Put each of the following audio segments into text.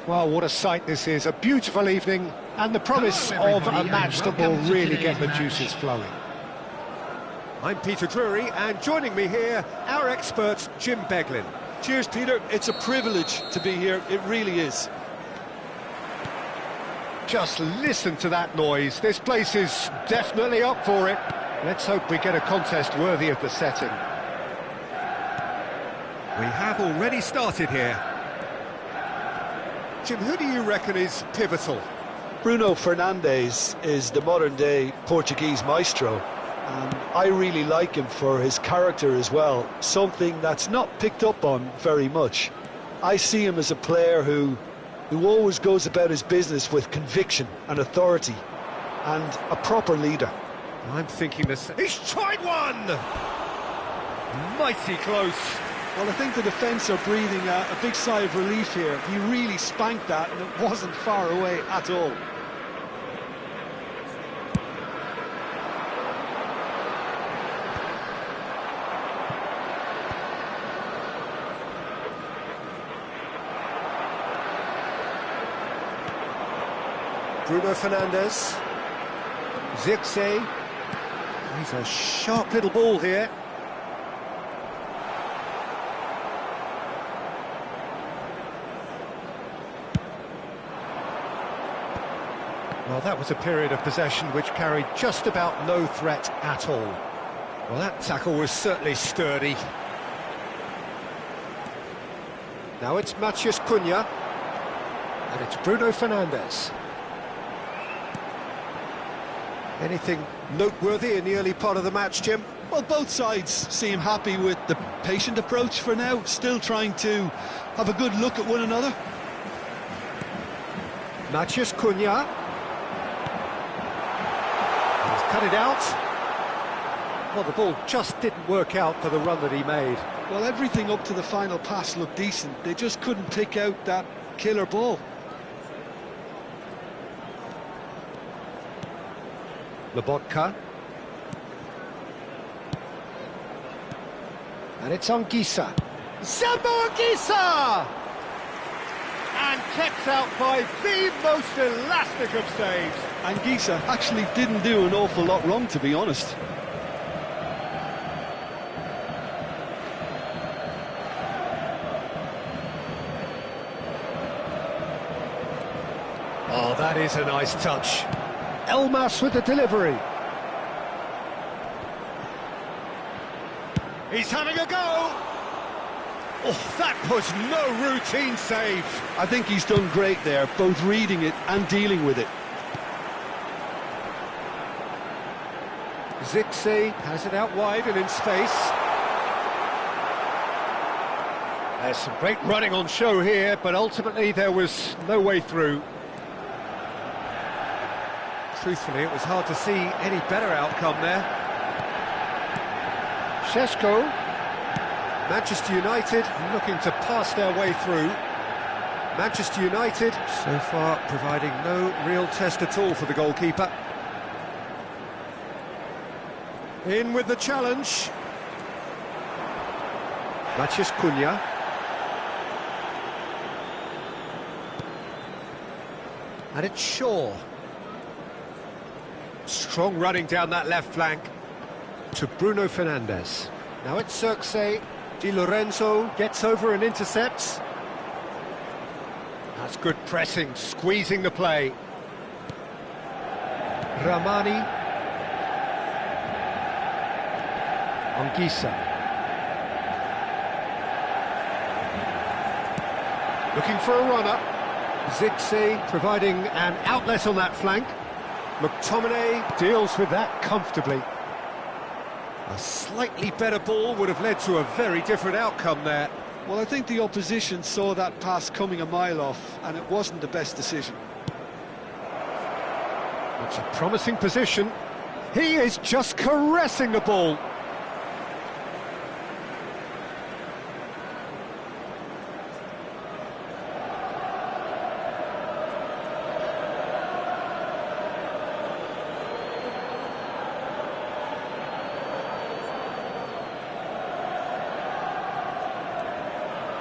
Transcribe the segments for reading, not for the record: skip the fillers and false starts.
Well, what a sight this is, a beautiful evening, and the promise of a match that will really get the juices flowing. I'm Peter Drury, and joining me here, our expert, Jim Beglin. Cheers, Peter. It's a privilege to be here, it really is. Just listen to that noise, this place is definitely up for it. Let's hope we get a contest worthy of the setting. We have already started here. Jim, who do you reckon is pivotal? Bruno Fernandes is the modern-day Portuguese maestro, and I really like him for his character as well, something that's not picked up on very much. I see him as a player who always goes about his business with conviction and authority, and a proper leader. I'm thinking this. He's tried one! Mighty close. Well, I think the defence are breathing a big sigh of relief here. He really spanked that, and it wasn't far away at all. Bruno Fernandes. Zirkzee. He's a sharp little ball here. Well, that was a period of possession which carried just about no threat at all. Well, that tackle was certainly sturdy. Now it's Matheus Cunha. And it's Bruno Fernandes. Anything noteworthy in the early part of the match, Jim? Well, both sides seem happy with the patient approach for now, still trying to have a good look at one another. Matheus Cunha. He's cut it out. Well, the ball just didn't work out for the run that he made. Well, everything up to the final pass looked decent. They just couldn't pick out that killer ball. Lobotka. And it's Anguissa. Sambo Anguissa! And kept out by the most elastic of saves. Anguissa actually didn't do an awful lot wrong, to be honest. Oh, that is a nice touch. Elmas with the delivery. He's having a go. Oh, that was no routine save. I think he's done great there, both reading it and dealing with it. Zirkzee has it out wide and in space. There's some great running on show here, but ultimately there was no way through. Truthfully, it was hard to see any better outcome there. Šeško. Manchester United looking to pass their way through. Manchester United so far providing no real test at all for the goalkeeper. In with the challenge. Matheus Cunha. And it's Shaw. Strong running down that left flank to Bruno Fernandes. Now it's Zirkzee. Di Lorenzo gets over and intercepts. That's good pressing, squeezing the play. Ramani. Anguissa. Looking for a run-up. Zirkzee providing an outlet on that flank. McTominay deals with that comfortably. A slightly better ball would have led to a very different outcome there. Well, I think the opposition saw that pass coming a mile off, and it wasn't the best decision. It's a promising position. He is just caressing the ball.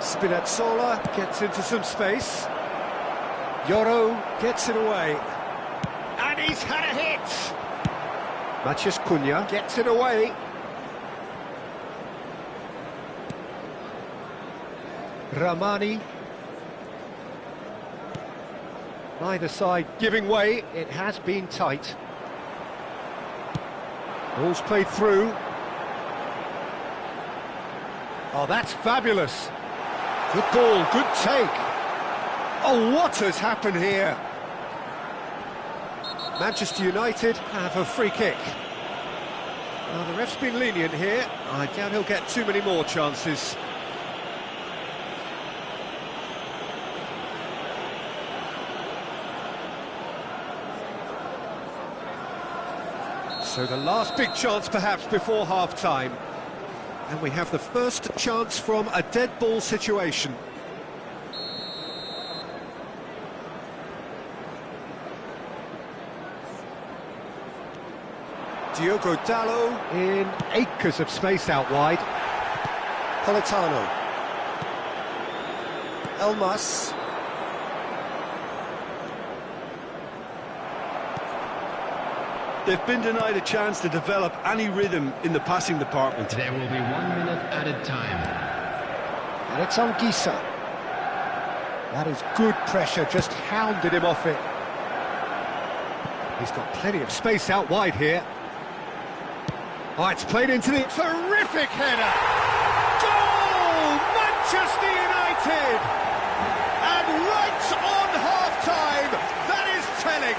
Spinazzola gets into some space. Yoro gets it away. And he's had a hit! Maciej Cunha gets it away. Ramani. Neither side giving way. It has been tight. Ball's played through. Oh, that's fabulous. Good ball, good take. Oh, what has happened here? Manchester United have a free kick. Well, the ref's been lenient here. I doubt he'll get too many more chances. So the last big chance perhaps before half-time. And we have the first chance from a dead ball situation. Diogo Dalot in acres of space out wide. Politano. Elmas. They've been denied a chance to develop any rhythm in the passing department. There will be 1 minute added time. And it's on Gisa. That is good pressure, just hounded him off it. He's got plenty of space out wide here. Oh, it's played into the terrific header! Goal! Manchester United! And right on half-time, that is telling.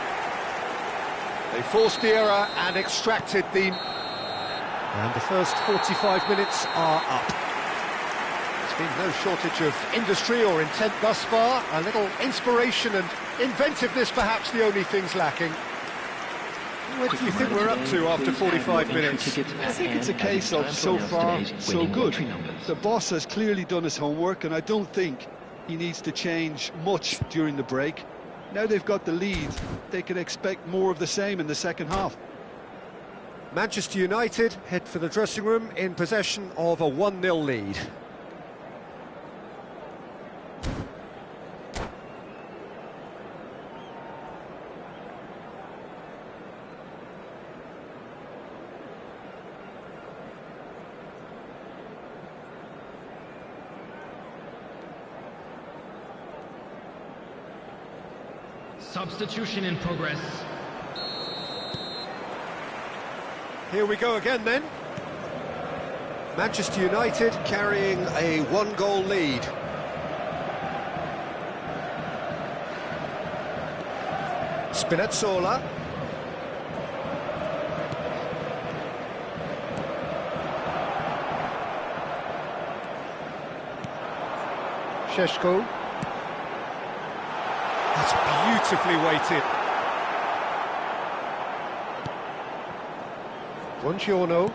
They forced the error and extracted the... And the first 45 minutes are up. There's been no shortage of industry or intent thus far. A little inspiration and inventiveness, perhaps the only things lacking. What do you think we're up to after 45 minutes? I think it's a case of so far, so good. The boss has clearly done his homework, and I don't think he needs to change much during the break. Now they've got the lead, they can expect more of the same in the second half. Manchester United head for the dressing room in possession of a 1-0 lead. Substitution in progress. Here we go again then. Manchester United carrying a 1-goal lead. Spinazzola. Šeško. That's beautifully weighted. Buongiorno.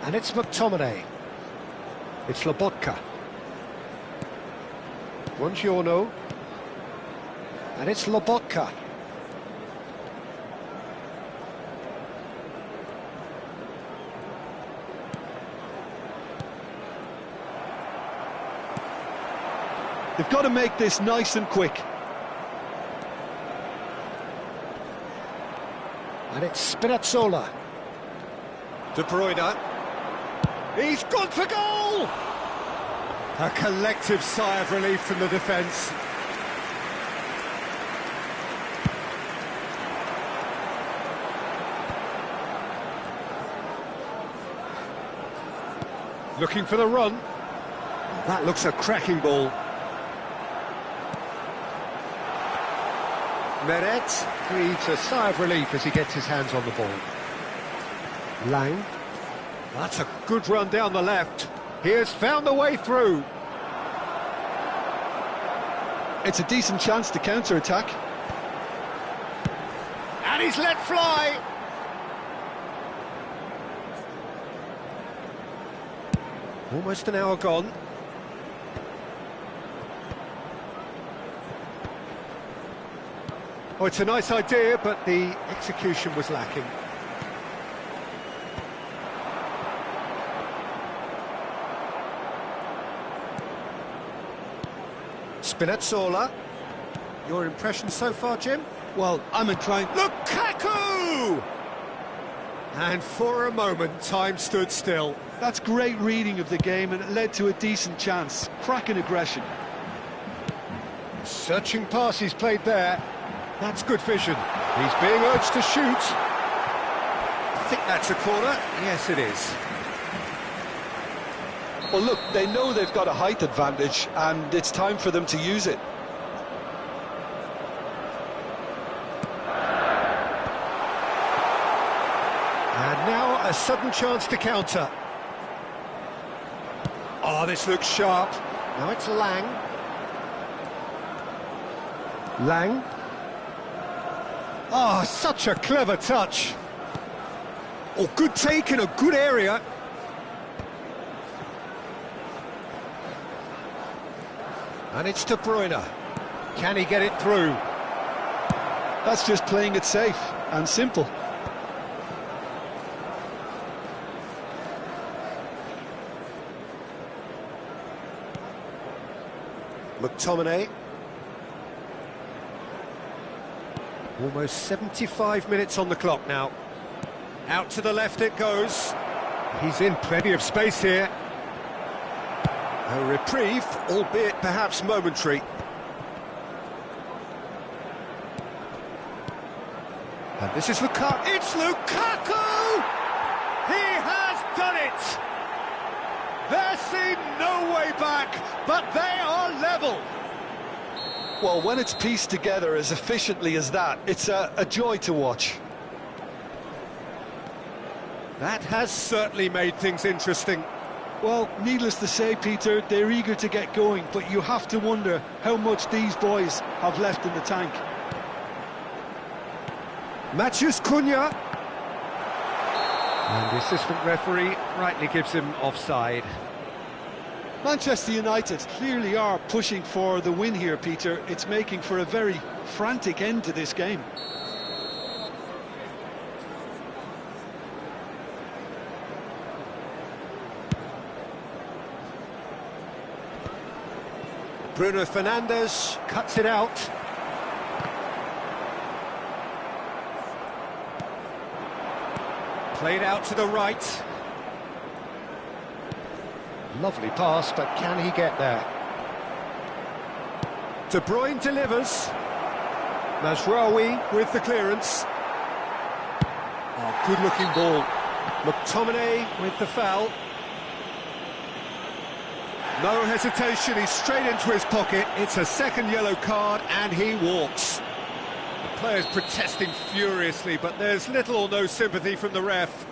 And it's McTominay. It's Lobotka. Buongiorno. And it's Lobotka. They've got to make this nice and quick. And it's Spinazzola. De Bruyne. He's gone for goal! A collective sigh of relief from the defence. Looking for the run. That looks a cracking ball. Meret breathes a sigh of relief as he gets his hands on the ball. Lang. That's a good run down the left. He has found the way through. It's a decent chance to counter-attack. And he's let fly. Almost an hour gone. Oh, it's a nice idea, but the execution was lacking. Spinazzola. Your impression so far, Jim? Well, I'm inclined... Lukaku! And for a moment, time stood still. That's great reading of the game, and it led to a decent chance. Cracking aggression. Searching pass he's played there. That's good vision. He's being urged to shoot. I think that's a corner. Yes, it is. Well, look, they know they've got a height advantage, and it's time for them to use it. And now a sudden chance to counter. Oh, this looks sharp. Now it's Lang. Lang. Oh, such a clever touch. Oh, good take in a good area. And it's De Bruyne. Can he get it through? That's just playing it safe and simple. McTominay. Almost 75 minutes on the clock now. Out to the left it goes. He's in plenty of space here. A reprieve, albeit perhaps momentary. And this is Lukaku. It's Lukaku! He has done it! There seemed no way back, but they are level. Well, when it's pieced together as efficiently as that, it's a joy to watch. That has certainly made things interesting. Well, needless to say, Peter, they're eager to get going, but you have to wonder how much these boys have left in the tank. Matheus Cunha. And the assistant referee rightly gives him offside. Manchester United clearly are pushing for the win here, Peter. It's making for a very frantic end to this game. Bruno Fernandes cuts it out. Played out to the right. Lovely pass, but can he get there? De Bruyne delivers. Mazraoui with the clearance. Oh, good-looking ball. McTominay with the foul. No hesitation, he's straight into his pocket. It's a second yellow card, and he walks. The player's protesting furiously, but there's little or no sympathy from the ref.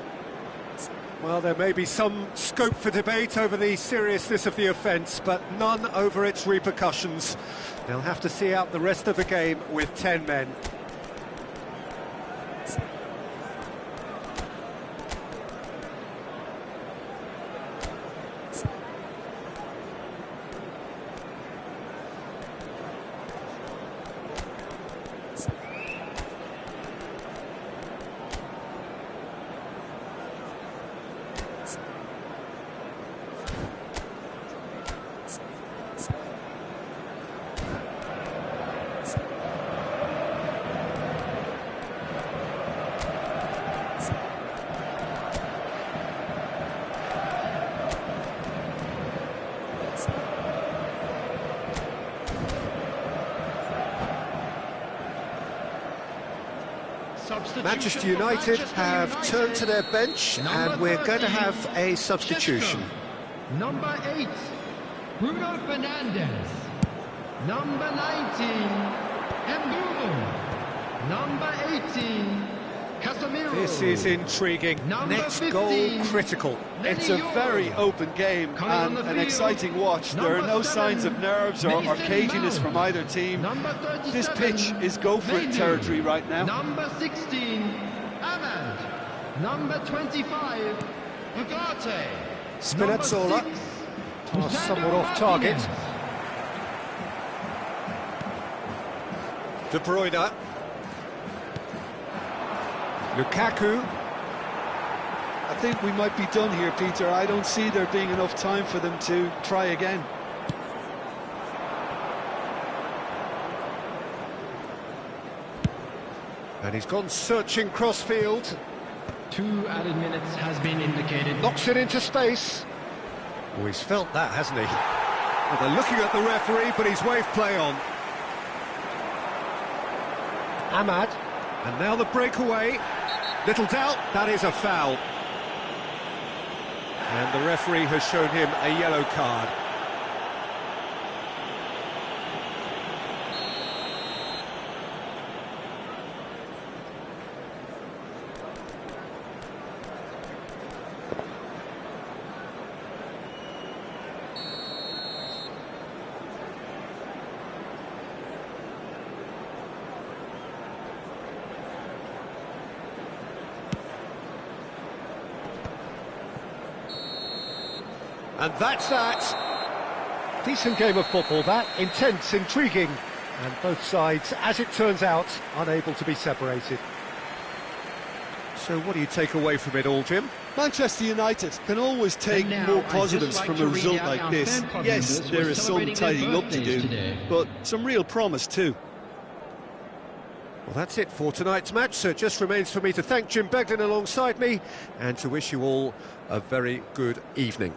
Well, there may be some scope for debate over the seriousness of the offence, but none over its repercussions. They'll have to see out the rest of the game with 10 men. Manchester United have turned to their bench, and we're going to have a substitution. Number 8, Bruno Fernandes. Number 19, Mbumo. Number 18, Casemiro. This is intriguing. Next 15, goal critical. It's a very open game and an exciting watch. There are no signs of nerves or caginess from either team. This pitch is go-for-it territory right now. Number 16, Ahmad. Number 25, Ugarte. Spinazzola. Oh, somewhat off target. De Bruyne. Lukaku. I think we might be done here, Peter. I don't see there being enough time for them to try again. And he's gone searching crossfield. 2 added minutes has been indicated. Knocks it into space. Oh, he's felt that, hasn't he? Well, they're looking at the referee, but he's waved play on. Ahmad. And now the breakaway. Little doubt, that is a foul. And the referee has shown him a yellow card. And that's that. Decent game of football, that. Intense, intriguing. And both sides, as it turns out, unable to be separated. So what do you take away from it all, Jim? Manchester United can always take now, more I'd positives just like from a to read result out like our this. fan club Yes, members there who are is some celebrating their tidying up to birthdays do, today. but some real promise too. Well, that's it for tonight's match, so it just remains for me to thank Jim Beglin alongside me and to wish you all a very good evening.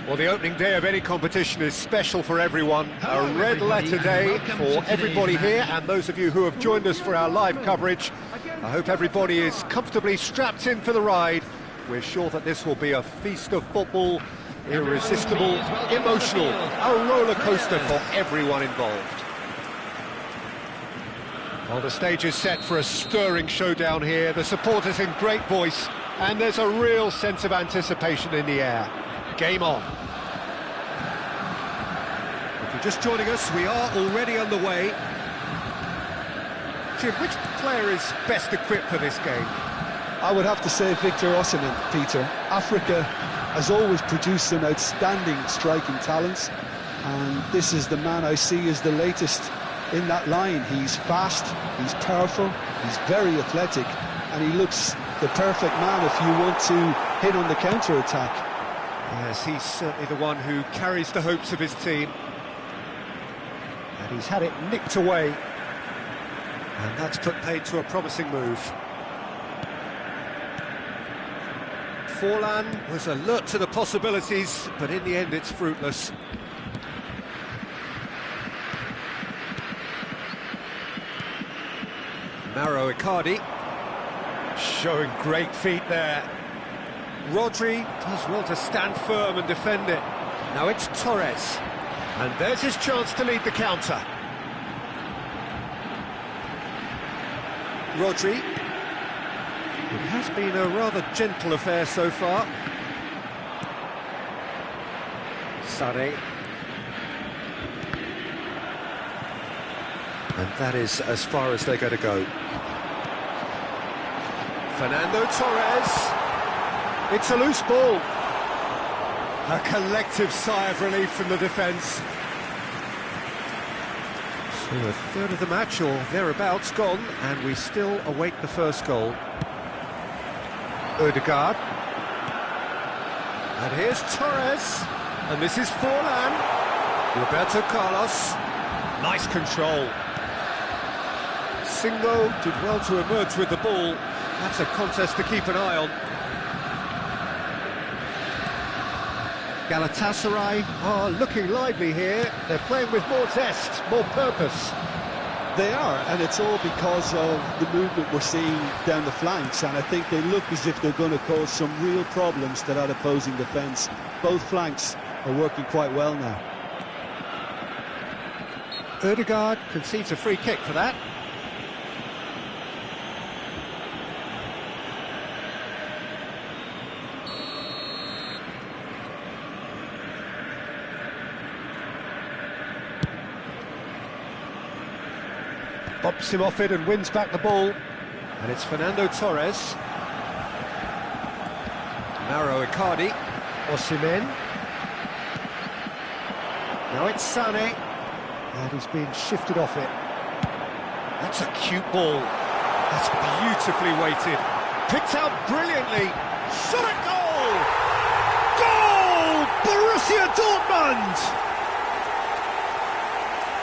Well, the opening day of any competition is special for everyone. Hello, A red letter day welcome for to everybody today's here, match. and those of you who have joined us for our live coverage. I hope everybody is comfortably strapped in for the ride. We're sure that this will be a feast of football, irresistible, emotional, a roller coaster for everyone involved. Well, the stage is set for a stirring showdown here. The supporters in great voice, and there's a real sense of anticipation in the air. Game on. If you're just joining us, we are already underway. Jim, which player is best equipped for this game? I would have to say Victor Osimhen, Peter. Africa has always produced some outstanding striking talents, and this is the man I see as the latest in that line. He's fast, he's powerful, he's very athletic, and he looks the perfect man if you want to hit on the counter-attack. Yes, he's certainly the one who carries the hopes of his team. And he's had it nicked away. And that's put paid to a promising move. Forlan was alert to the possibilities, but in the end it's fruitless. Mauro Icardi showing great feet there. Rodri does well to stand firm and defend it. Now it's Torres, and there's his chance to lead the counter. Rodri. It has been a rather gentle affair so far. Sane. And that is as far as they're going to go. Fernando Torres. It's a loose ball. A collective sigh of relief from the defence. So a third of the match, or thereabouts, gone, and we still await the first goal. Ødegaard. And here's Torres. And this is Forlan. Roberto Carlos. Nice control. Singo did well to emerge with the ball. That's a contest to keep an eye on. Galatasaray are looking lively here. They're playing with more zest, more purpose. They are, and it's all because of the movement we're seeing down the flanks, and I think they look as if they're going to cause some real problems to that opposing defence. Both flanks are working quite well now. Ødegaard concedes a free kick for that. Bumps him off it and wins back the ball. And it's Fernando Torres. Mauro Icardi. Osimhen. Now it's Sane. And he's been shifted off it. That's a cute ball. That's beautifully weighted. Picked out brilliantly. Shot at goal! Goal! Borussia Dortmund!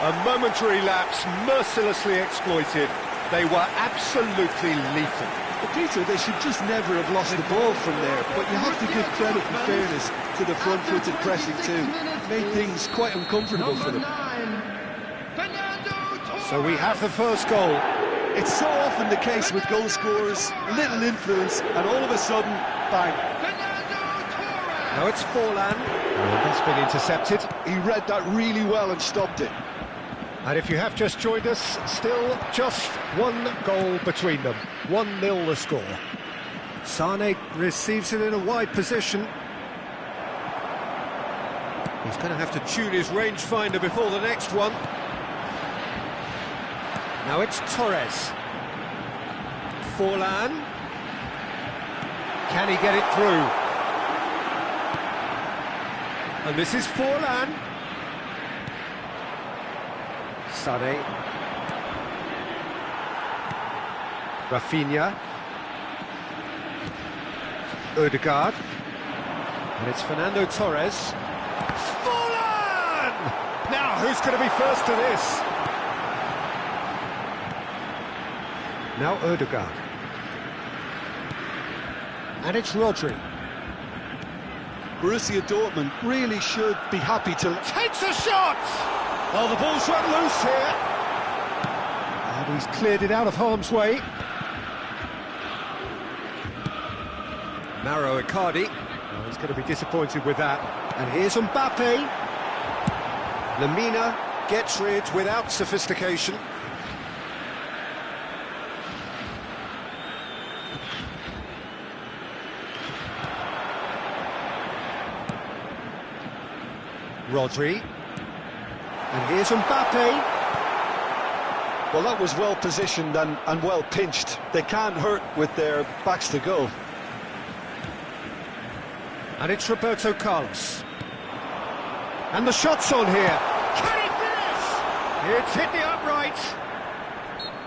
A momentary lapse, mercilessly exploited. They were absolutely lethal. But Peter, they should just never have lost the ball from there, but you have to give credit and fairness to the front-footed pressing too. Made things quite uncomfortable for them. So we have the first goal. It's so often the case with goal scorers, little influence, and all of a sudden, bang. Now it's Forlan. And that's been intercepted. He read that really well and stopped it. And if you have just joined us, still just one goal between them. 1-0 the score. Sane receives it in a wide position. He's going to have to tune his rangefinder before the next one. Now it's Torres. Forlan. Can he get it through? And this is Forlan. Sane. Rafinha. Ødegaard. And it's Fernando Torres. Forlan! Now, who's going to be first to this? Now Ødegaard. And it's Rodri. Borussia Dortmund really should be happy to... Takes a shot! Oh, the ball's run loose here. And he's cleared it out of harm's way. Mauro Icardi. Oh, he's going to be disappointed with that. And here's Mbappe. Lamina gets rid without sophistication. Rodri. And here's Mbappe. Well, that was well positioned and well pinched. They can't hurt with their backs to goal. And it's Roberto Carlos. And the shot's on here. Can he finish? It's hit the upright.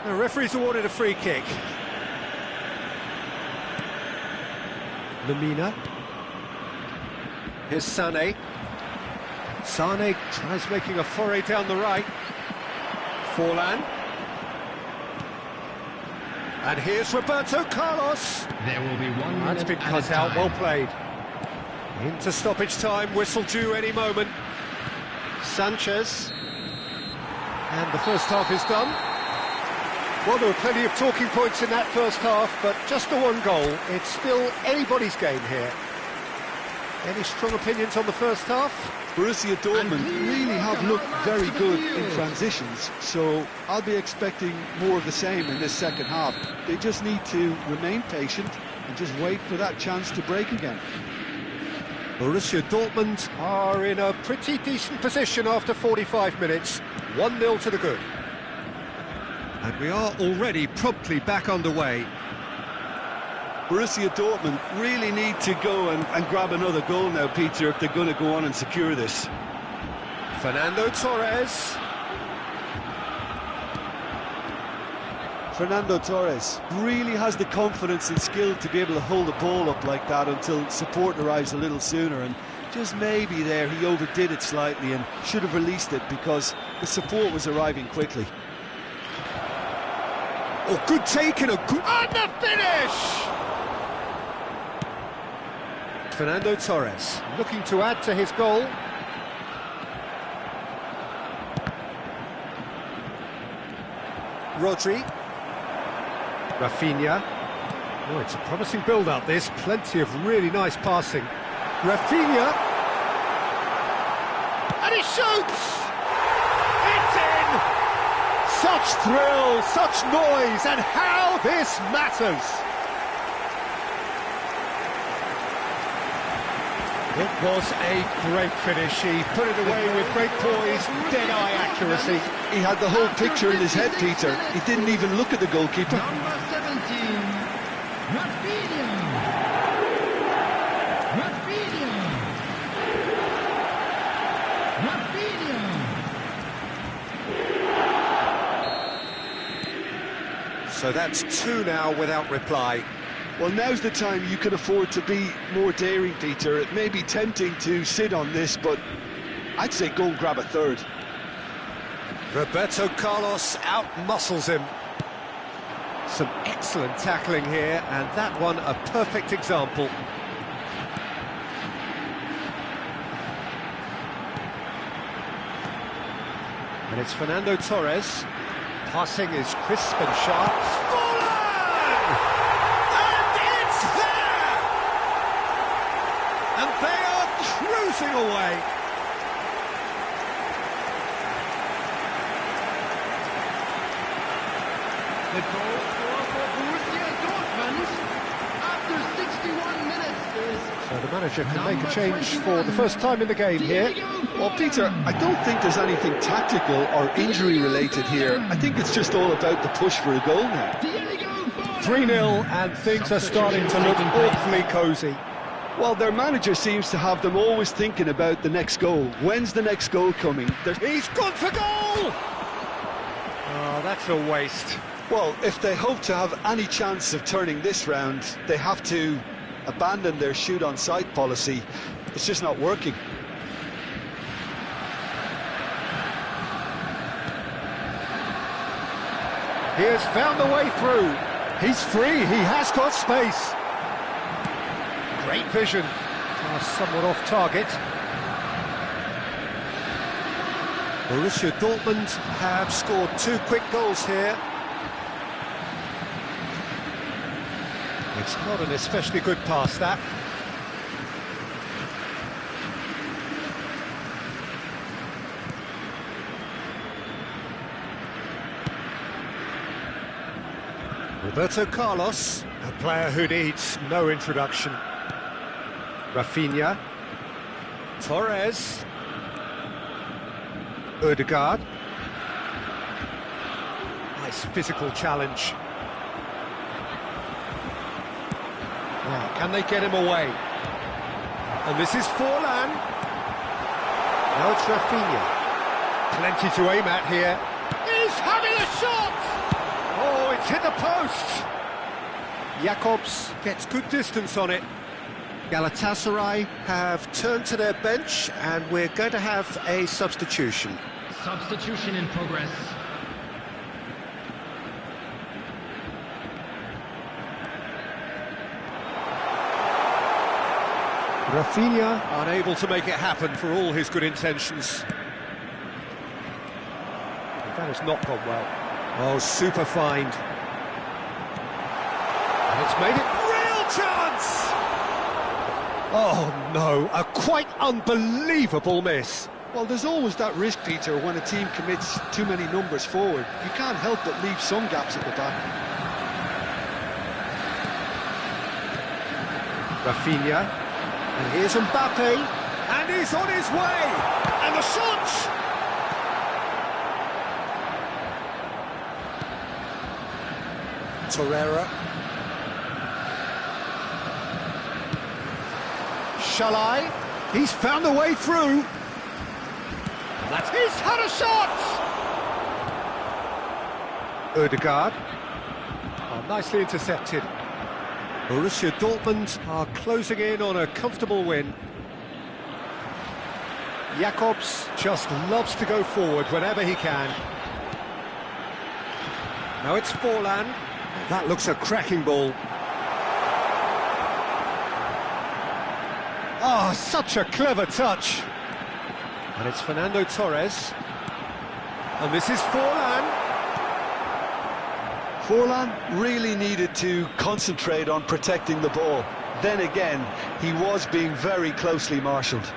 The referee's awarded a free kick. Lamina. Here's Sané. Sané tries making a foray down the right. Forlan. And here's Roberto Carlos. There will be 1 minute. That's been cut out, well played. Into stoppage time, whistle due any moment. Sanchez. And the first half is done. Well, there were plenty of talking points in that first half, but just the one goal. It's still anybody's game here. Any strong opinions on the first half? Borussia Dortmund really have looked very good in transitions, so I'll be expecting more of the same in this second half. They just need to remain patient and just wait for that chance to break again. Borussia Dortmund are in a pretty decent position after 45 minutes. 1-0 to the good. And we are already promptly back underway. Borussia Dortmund really need to go and grab another goal now, Peter, if they're going to go on and secure this. Fernando Torres. Fernando Torres really has the confidence and skill to be able to hold the ball up like that until support arrives a little sooner, and just maybe there he overdid it slightly and should have released it because the support was arriving quickly. Oh, good take and a good... And the finish! Fernando Torres looking to add to his goal. Rodri. Rafinha. Oh, it's a promising build-up, this. Plenty of really nice passing. Rafinha. And he shoots! It's in! Such thrill, such noise, and how this matters! It was a great finish. He put it away with great poise, dead-eye accuracy. He had the whole picture in his head, Peter. He didn't even look at the goalkeeper. Number 17, Rafinha. So that's 2 now without reply. Well, now's the time you can afford to be more daring, Peter. It may be tempting to sit on this, but I'd say go and grab a third. Roberto Carlos out-muscles him. Some excellent tackling here, and that one a perfect example. And it's Fernando Torres. Passing is crisp and sharp. Fallen! And it's there! And they are cruising away. The goal scorer for Borussia Dortmund after 61 minutes is... So the manager can make a change for the first time in the game here. Well, Peter, I don't think there's anything tactical or injury-related here. I think it's just all about the push for a goal now. 3-0, and things are starting to look awfully cosy. Well, their manager seems to have them always thinking about the next goal. When's the next goal coming? He's gone for goal! Oh, that's a waste. Well, if they hope to have any chance of turning this round, they have to abandon their shoot-on-sight policy. It's just not working. He has found the way through. He's free, he has got space. Great vision. somewhat off target. Borussia Dortmund have scored 2 quick goals here. It's not an especially good pass, that. Roberto Carlos, a player who needs no introduction. Rafinha. Torres. Ødegaard. Nice physical challenge. Now, can they get him away? And this is Forlan. Now it's Rafinha. Plenty to aim at here. He's having a shot! Oh, it's hit the post! Jakobs gets good distance on it. Galatasaray have turned to their bench, and we're going to have a substitution. Substitution in progress. Rafinha unable to make it happen for all his good intentions. That has not gone well. Oh, super find. And it's made it real chance! Oh no, a quite unbelievable miss. Well, there's always that risk, Peter, when a team commits too many numbers forward. You can't help but leave some gaps at the back. Rafinha, and here's Mbappe, and he's on his way, and the shot! Torreira. Shalai, he's found a way through. And that's, he's had a shot! Ødegaard. Oh, nicely intercepted. Borussia Dortmund are closing in on a comfortable win. Jakobs just loves to go forward whenever he can. Now it's Forlan. That looks a cracking ball. Oh, such a clever touch. And it's Fernando Torres. And this is Forlan. Forlan really needed to concentrate on protecting the ball. Then again, he was being very closely marshalled.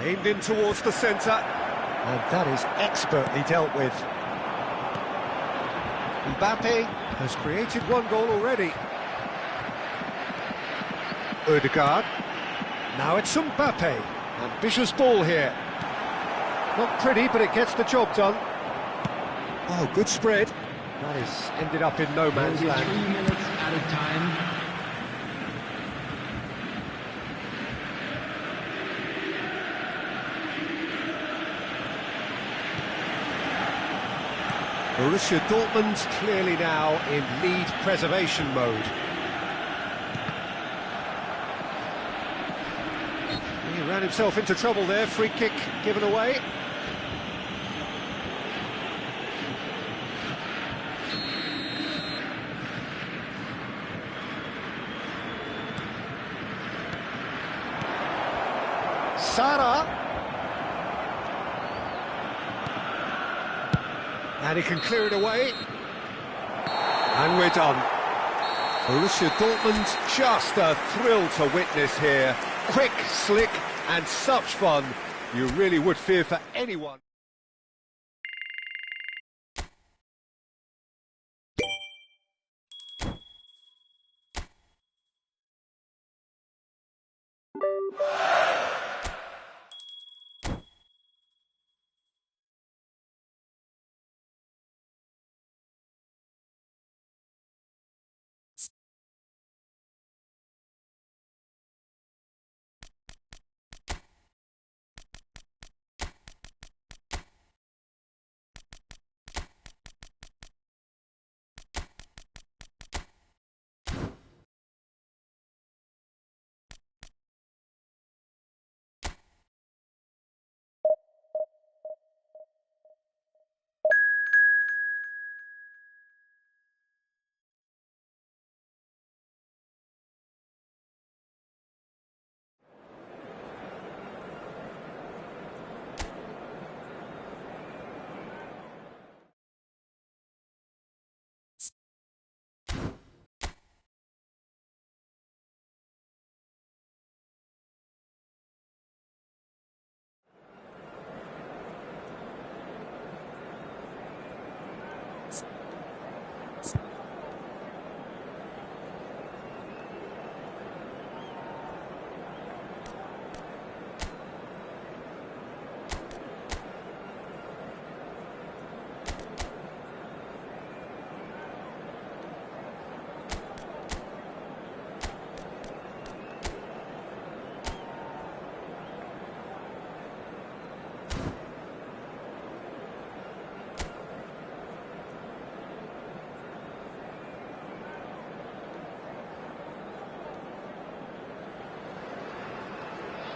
Aimed in towards the centre. And that is expertly dealt with. Mbappe has created 1 goal already. Ødegaard. Now it's Mbappe. Ambitious ball here. Not pretty, but it gets the job done. Oh, good spread. That is ended up in no man's land. 3 minutes out of time. Borussia Dortmund clearly now in lead preservation mode. He ran himself into trouble there, free kick given away. Sara. And he can clear it away. And we're done. Borussia Dortmund, just a thrill to witness here. Quick, slick, and such fun. You really would fear for anyone.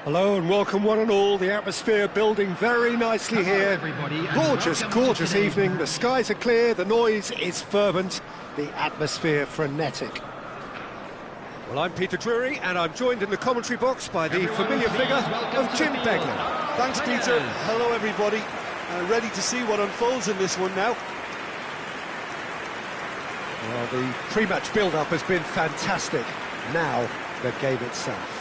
Hello and welcome one and all. The atmosphere building very nicely here. everybody, and Gorgeous, welcome to gorgeous today's evening. match. The skies are clear, the noise is fervent, the atmosphere frenetic. Well, I'm Peter Drury and I'm joined in the commentary box by the Everyone, familiar please figure welcome of to Jim the field. Beglin. Thanks, Peter. Hello, everybody. Ready to see what unfolds in this one now. Well, the pre-match build-up has been fantastic. Now, the game itself.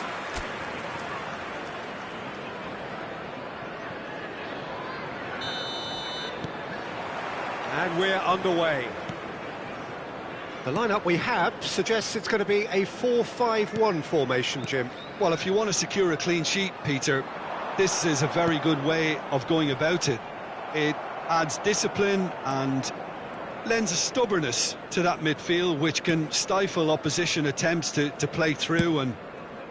And we're underway. The lineup we have suggests it's going to be a 4-5-1 formation, Jim. Well, if you want to secure a clean sheet, Peter, this is a very good way of going about it. It adds discipline and lends a stubbornness to that midfield, which can stifle opposition attempts to play through, and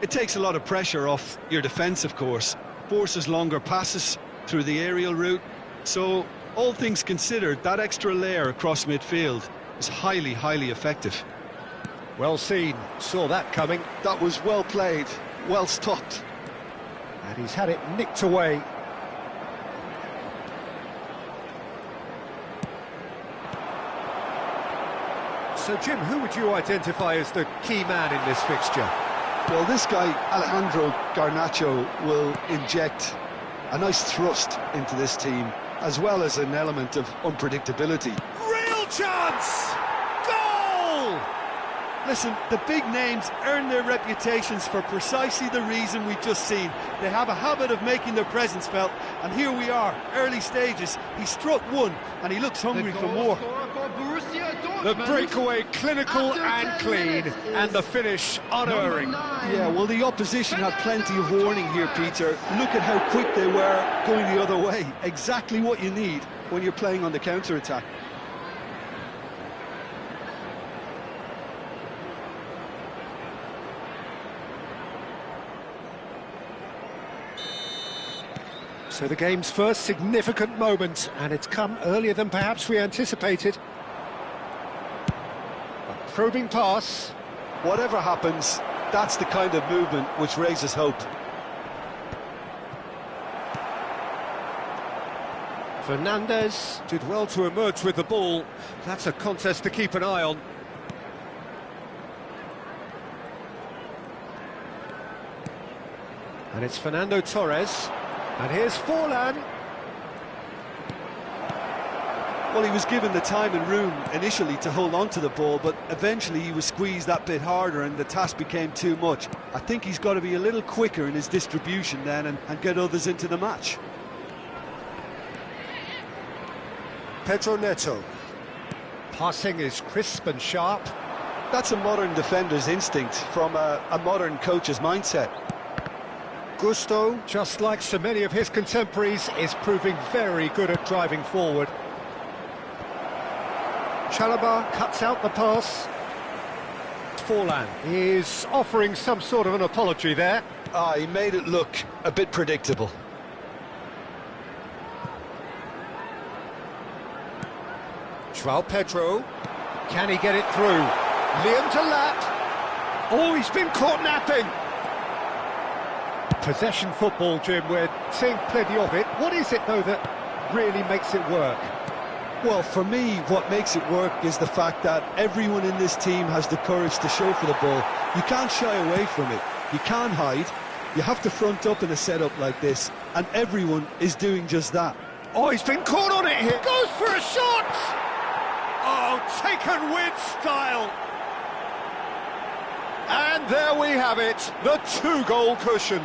it takes a lot of pressure off your defence, of course. Forces longer passes through the aerial route. So, all things considered, that extra layer across midfield is highly, highly effective. Well seen, saw that coming, That was well played, well stopped. and he's had it nicked away. So, Jim, who would you identify as the key man in this fixture? Well, this guy, Alejandro Garnacho, will inject a nice thrust into this team, as well as an element of unpredictability. Real chance! Goal! Listen, the big names earn their reputations for precisely the reason we've just seen. They have a habit of making their presence felt, and here we are, early stages. He struck one, and he looks hungry for more. The breakaway clinical and clean, and the finish unerring. Yeah, well, the opposition had plenty of warning here, Peter. Look at how quick they were going the other way. Exactly what you need when you're playing on the counter-attack. So the game's first significant moment, and it's come earlier than perhaps we anticipated. A probing pass. Whatever happens, that's the kind of movement which raises hope. Fernandez did well to emerge with the ball. That's a contest to keep an eye on. And it's Fernando Torres. And here's Forlan. Well, he was given the time and room initially to hold on to the ball, but eventually he was squeezed that bit harder and the task became too much. I think he's got to be a little quicker in his distribution then and get others into the match. Pedro Neto. Passing is crisp and sharp. That's a modern defender's instinct from a modern coach's mindset. Gusto, just like so many of his contemporaries, is proving very good at driving forward. Chalobah cuts out the pass. Forlan is offering some sort of an apology there. He made it look a bit predictable. João Pedro, can he get it through? Liam Talat. Oh, he's been caught napping. Possession football, Jim, we're seeing plenty of it. What is it, though, that really makes it work? Well, for me, what makes it work is the fact that everyone in this team has the courage to show for the ball. You can't shy away from it. You can't hide. You have to front up in a setup like this, and everyone is doing just that. Oh, he's been caught on it here. Goes for a shot! Oh, taken with style. And there we have it, the two-goal cushion.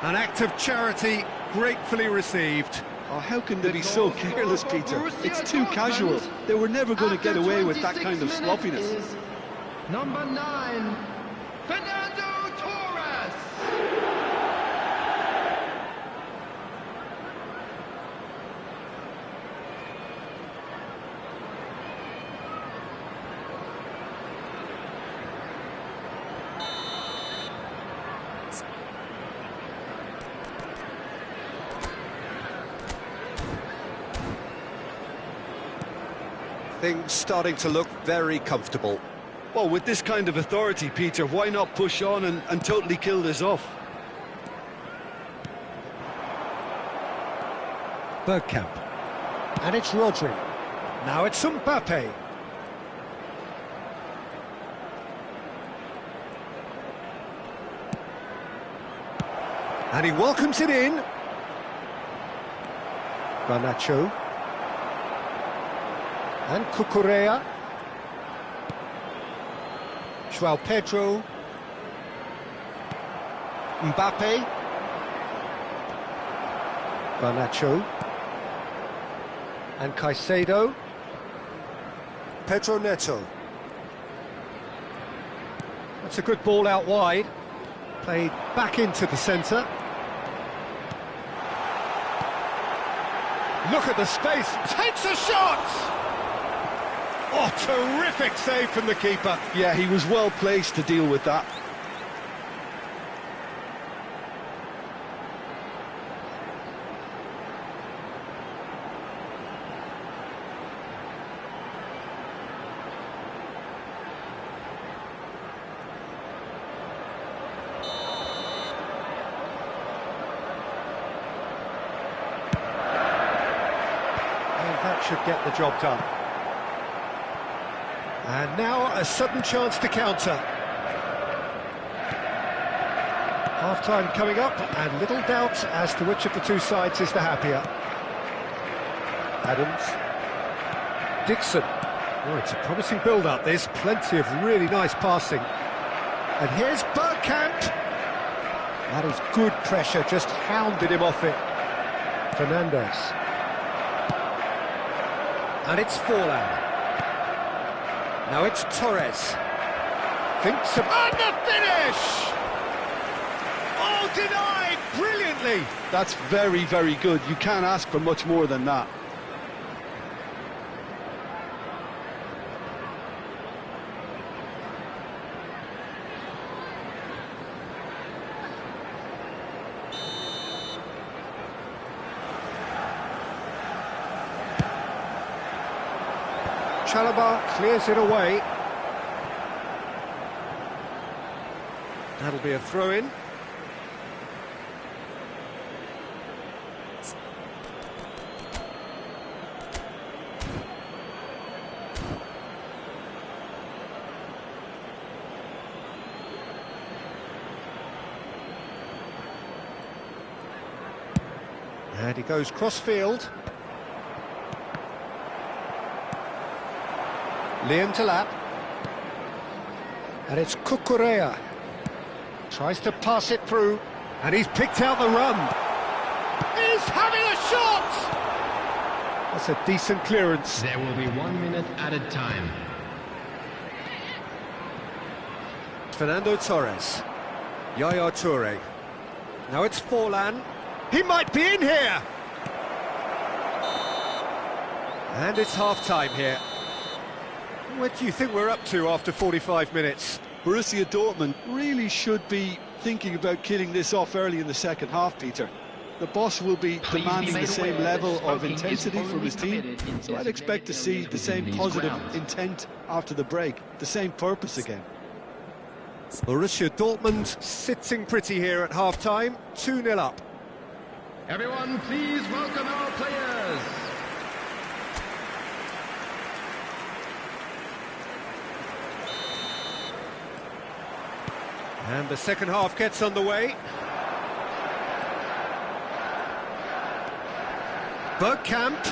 An act of charity gratefully received. Oh, how can they be so careless, Peter? It's too casual. They were never going to get away with that kind of sloppiness. Number 9, Fernando Torres. Things starting to look very comfortable. Well, with this kind of authority, Peter, why not push on and totally kill this off? Bergkamp. And it's Rodri. Now it's Mbappe. And he welcomes it in. Garnacho. And Cucurella. João Pedro. Mbappe. Garnacho. And Caicedo. Pedro Neto. That's a good ball out wide. Played back into the centre. Look at the space. Takes a shot! Oh, terrific save from the keeper. Yeah, he was well placed to deal with that. That should get the job done. And now a sudden chance to counter. Half-time coming up, and little doubt as to which of the two sides is the happier. Adams. Dixon. Oh, it's a promising build-up, this. Plenty of really nice passing. And here's Bergkamp. That is good pressure, just hounded him off it. Fernandes. And it's Forlan. Now it's Torres. Thinks of... And the finish! Oh, denied brilliantly! That's very, very good. You can't ask for much more than that. Chalobah clears it away. That'll be a throw-in. And he goes cross-field. Liam Delap. And it's Cucurella. Tries to pass it through. And he's picked out the run. He's having a shot! That's a decent clearance. There will be 1 minute added time. Fernando Torres. Yaya Toure. Now it's Forlan. He might be in here! And it's half-time here. What do you think we're up to after 45 minutes? Borussia Dortmund really should be thinking about killing this off early in the second half, Peter. The boss will be demanding the same level of intensity from his team, so I'd expect to see the same positive intent after the break, the same purpose again. Borussia Dortmund sitting pretty here at half-time, 2-0 up. Everyone, please welcome our players. And the second half gets underway. Bergkamp.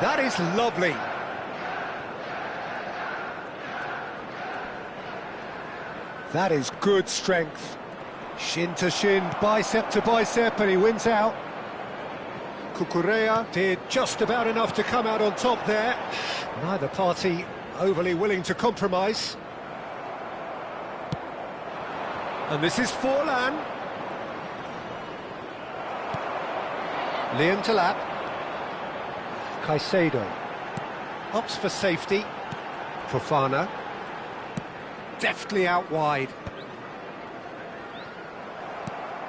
That is lovely. That is good strength. Shin to shin, bicep to bicep, and he wins out. Cucurella did just about enough to come out on top there. Neither party overly willing to compromise. And this is Forlan. Liam Delap. Caicedo. Opts for safety. Fofana. Deftly out wide.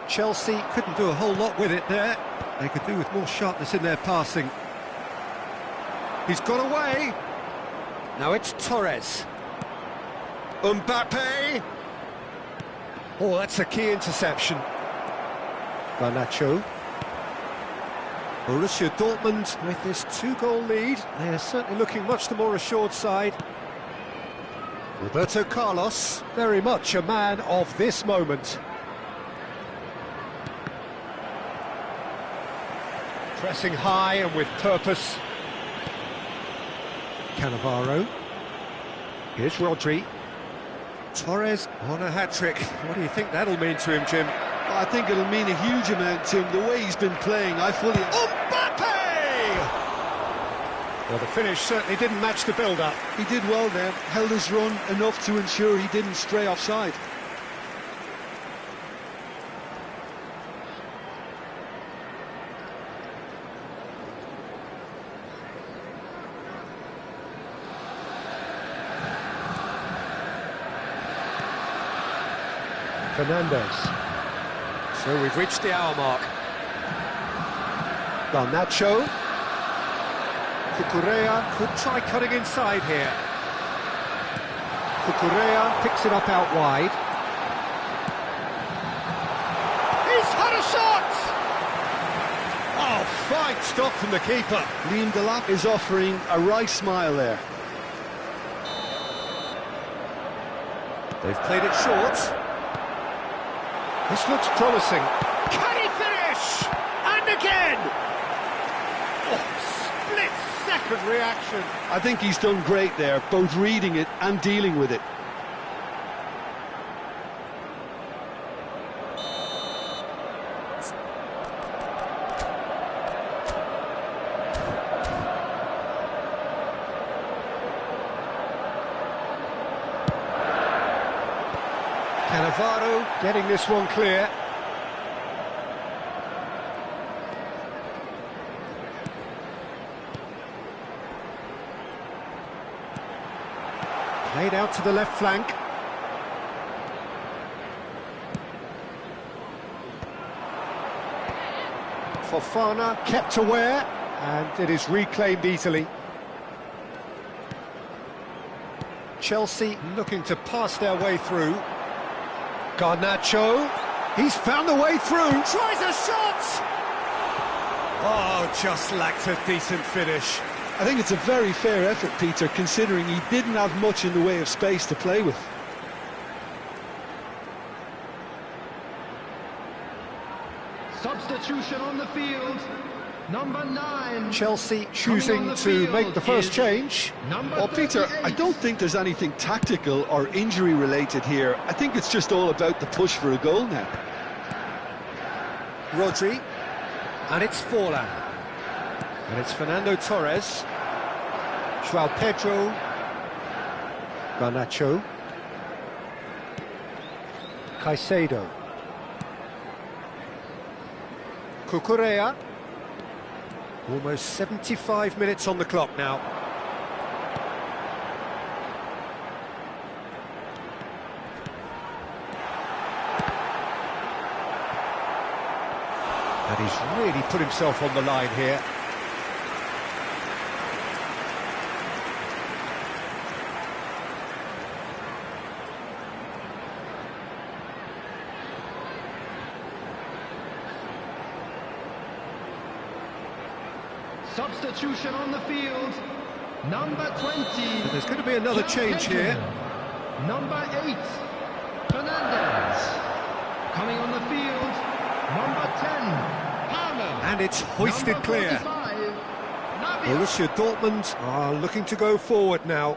Chelsea couldn't do a whole lot with it there. They could do with more sharpness in their passing. He's got away. Now it's Torres. Mbappe. Oh, that's a key interception. Garnacho. Borussia Dortmund with this 2-goal lead. They are certainly looking much the more assured side. Roberto Carlos, very much a man of this moment. Pressing high and with purpose. Cannavaro. Here's Rodri. Torres on a hat-trick. What do you think that'll mean to him, Jim? I think it'll mean a huge amount to him. The way he's been playing, I fully... Mbappe! Well, the finish certainly didn't match the build-up. He did well there, held his run enough to ensure he didn't stray offside. Fernandez. So we've reached the hour mark. Garnacho. Cucurella could try cutting inside here. Cucurella picks it up out wide. He's had a shot! Oh, fine stop from the keeper. Liam Delap is offering a right smile there. They've played it short. This looks promising. Can he finish? And again! Oh, split-second reaction. I think he's done great there, both reading it and dealing with it. Cannavaro getting this one clear. Played out to the left flank. Fofana kept aware, and it is reclaimed easily. Chelsea looking to pass their way through. Garnacho, he's found the way through, tries a shot! Oh, just lacked a decent finish. I think it's a very fair effort, Peter, considering he didn't have much in the way of space to play with. Substitution on the field. Number 9. Chelsea choosing to make the first change. Well, Peter, I don't think there's anything tactical or injury related here. I think it's just all about the push for a goal now. Rodri, and it's Forlan. And it's Fernando Torres. João Pedro. Garnacho. Caicedo. Cucurella. Almost 75 minutes on the clock now. And he's really put himself on the line here. Substitution on the field. Number 20. There's going to be another change here. Number 8. Fernandez. Coming on the field. Number 10. Palmer. And it's hoisted Number clear. 45, Navia. Borussia Dortmund are looking to go forward now.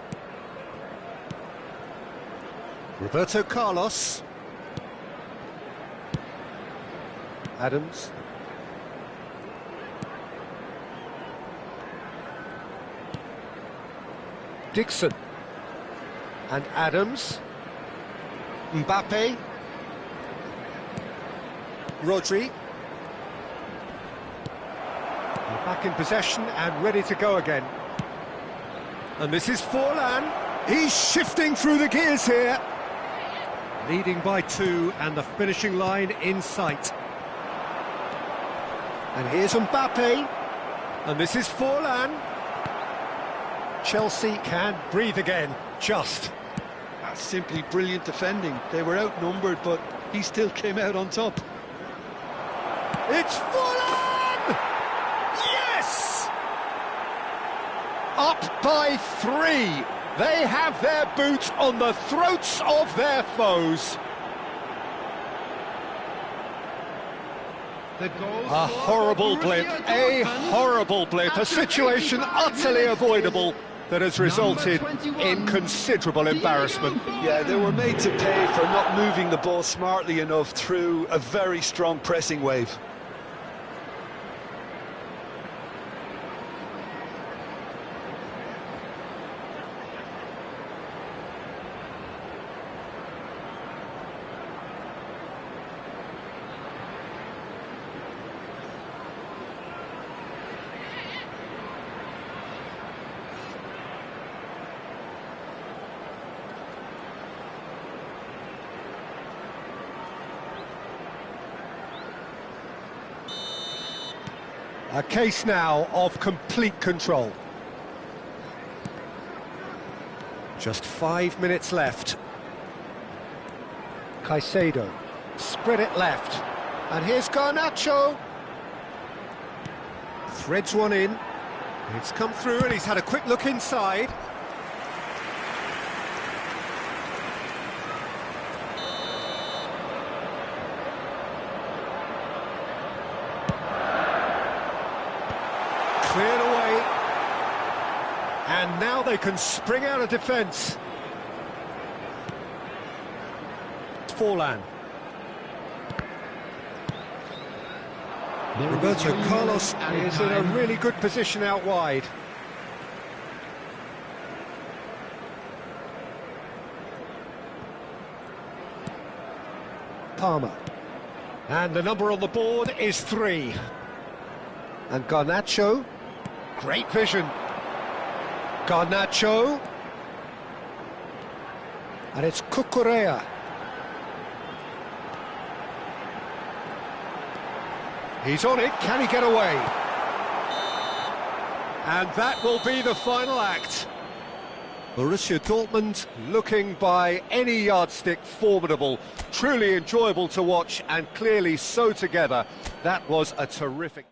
Roberto Carlos. Adams. Dixon. And Adams. Mbappe. Rodri. Back in possession and ready to go again. And this is Forlan. He's shifting through the gears here. Leading by 2 and the finishing line in sight. And here's Mbappe. And this is Forlan. Chelsea can breathe again, just. That's simply brilliant defending. They were outnumbered, but he still came out on top. It's Forlan! Yes! Up by 3. They have their boot on the throats of their foes. The goal A horrible blip, a horrible blip, a situation utterly avoidable that has resulted in considerable embarrassment. Yeah, they were made to pay for not moving the ball smartly enough through a very strong pressing wave. A case now of complete control. Just 5 minutes left. Caicedo, spread it left. And here's Garnacho. Threads one in. It's come through and he's had a quick look inside. Cleared away, and now they can spring out of defence. Forlan. Roberto Carlos is in a really good position out wide. Palmer. And the number on the board is 3. And Garnacho. Great vision. Garnacho. And it's Cucurella. He's on it. Can he get away? And that will be the final act. Borussia Dortmund looking by any yardstick formidable. Truly enjoyable to watch and clearly so together. That was a terrific...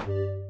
you